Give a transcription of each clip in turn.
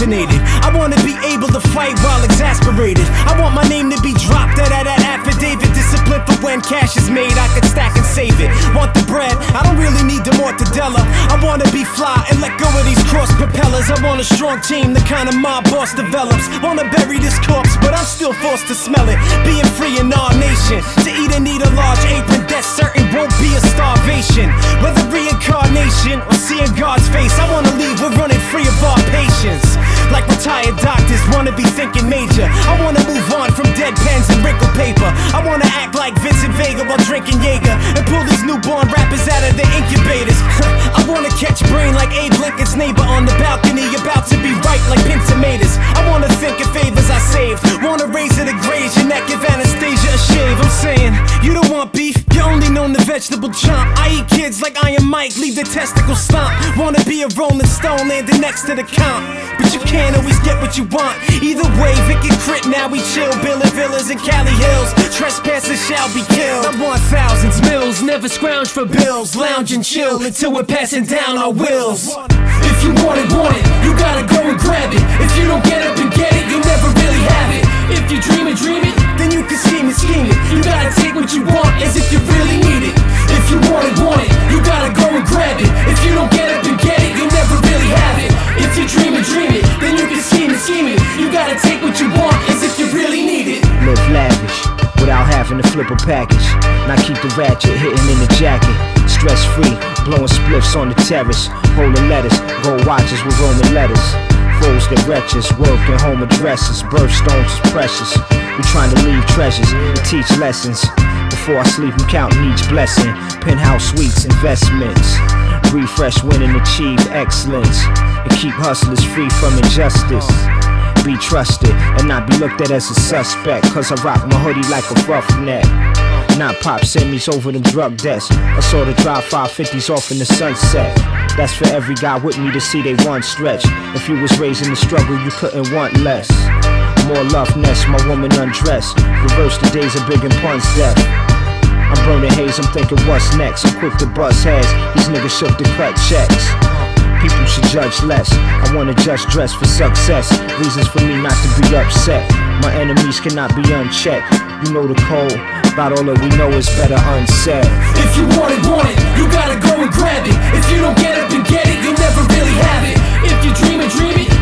assassinated. I wanna be able to fight while exasperated. I want my name to be dropped out of that affidavit. Discipline for when cash is made, I could stack and save it. Want the bread, I don't really need the mortadella. I wanna be fly and let go of these cross propellers. I want a strong team, the kind of my boss develops. Wanna bury this corpse, but I'm still forced to smell it. Being free in our nation, to eat and need a large apron, that's certain won't be a starvation. Whether reincarnation or seeing God's face, I wanna leave, we're running free of our patience. Like retired doctors, wanna be thinking major. I wanna move on from dead pens and wrinkled paper. I wanna act like Vincent Vega while drinking Jaeger, and pull these newborn rappers out of the incubators. I wanna catch brain like Abe Lincoln's neighbor on the balcony, about to be ripe like pink tomatoes. I wanna think of favors I saved, wanna raise it a graze your neck, give Anastasia a shave. I'm saying, you don't want beef, you only known the vegetable chomp. I eat kids like Iron Mike, leave the testicle stomp. Wanna be a Rolling Stone landing next to the comp, but you can't always get what you want. Either way, Vic and Crit, now we chill, building villas in Cali Hills. Trespassers shall be killed. I want thousands, mills, never scrounge for bills. Lounge and chill until we're passing down our wills. If you want it, you gotta go and grab it. If you don't get up and get it, you'll never really have it. If you dream it, then you can scheme it. You gotta take what you want as if you really need it. If you want it, you gotta go and grab it. If you don't get up and get it, you'll never really have it. If you dream it, then you can scheme it. You gotta take what you want as if you really need it. Live lavish without having to flip a package. Now keep the ratchet hitting in the jacket. Stress free, blowing spliffs on the terrace. Holding letters, gold watches with Roman letters. Foes that wretches, work and home addresses. Birthstones is precious. We trying to leave treasures and teach lessons. Before I sleep, I'm counting each blessing. Penthouse suites, investments. Refresh, win and achieve excellence. And keep hustlers free from injustice. Be trusted and not be looked at as a suspect. Cause I rock my hoodie like a roughneck. Not pop semis over them drug debts. I saw the drive 550s off in the sunset. That's for every guy with me to see they one stretch. If you was raised in the struggle, you couldn't want less. More love nest, my woman undressed. Reverse the days of Big and Pun's death. I'm burning haze, I'm thinking what's next. I'm quick to bust heads, these niggas shook to cut checks. People should judge less, I wanna just dress for success. Reasons for me not to be upset. My enemies cannot be unchecked. You know the code, about all that we know is better unsaid. If you want it, you gotta go and grab it. If you don't get up and get it, you'll never really have it. If you dream it,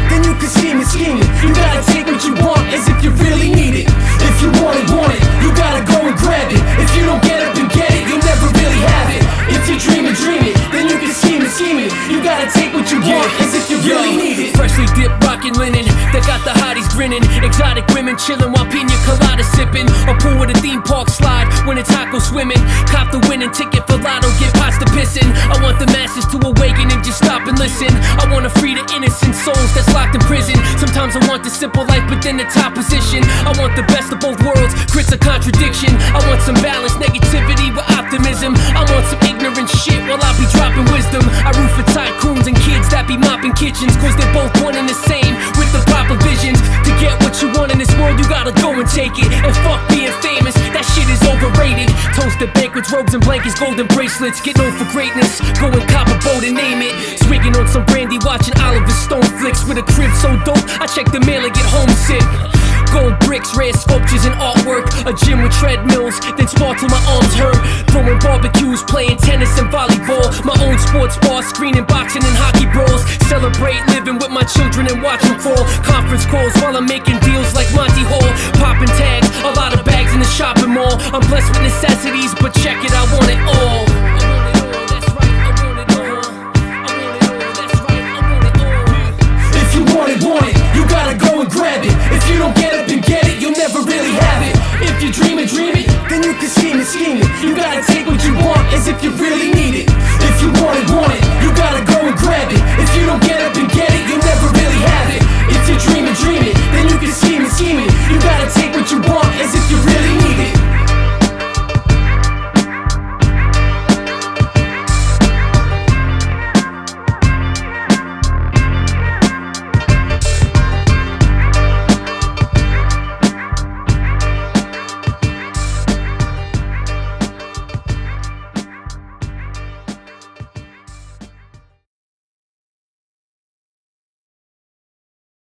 then you can scheme it. You gotta take what you want as if you really need it. If you want it, you gotta go and grab it. If you don't get up and get it, you'll never really have it. If you dream it, then you can scheme it. You gotta take what you want as if you really need it. Freshly dipped rockin' linen, that got the hotties grinning. Exotic women chillin' while pina colada sippin'. A pool with a theme park slide when it's hot, go swimming. Cop the winning ticket for lotto, get pasta pissin'. I want the masses to awaken and just stop and listen. I wanna free the innocent souls that's locked in prison. Sometimes I want the simple life but then the top position. I want the best of both worlds, Crit's a contradiction. I want some balance, negativity with optimism. I want some ignorant shit while I be dropping wisdom. I root for tycoons and kids that be mopping kitchens, cause they're both one and the same with the proper visions. To get what you want in this world, you gotta go and take it. And fuck being famous, that shit is overrated. Toasted banquets, robes and blankets, golden bracelets. Get known for greatness, go and cop a boat and name it. Swigging on some brandy, watching Oliver Stone flicks. With a crib so dope, I check the mail and get homesick. Gold bricks, rare sculptures and artwork. A gym with treadmills, then spar till my arms hurt. Throwing barbecues, playing tennis and volleyball. My own sports bar, screening boxing and hockey brawls. Celebrate living with my children and watch them fall. Conference calls while I'm making deals like Monty Hall. Popping tags, a lot of bags in the shopping mall. I'm blessed with necessities, but check it, I want it all.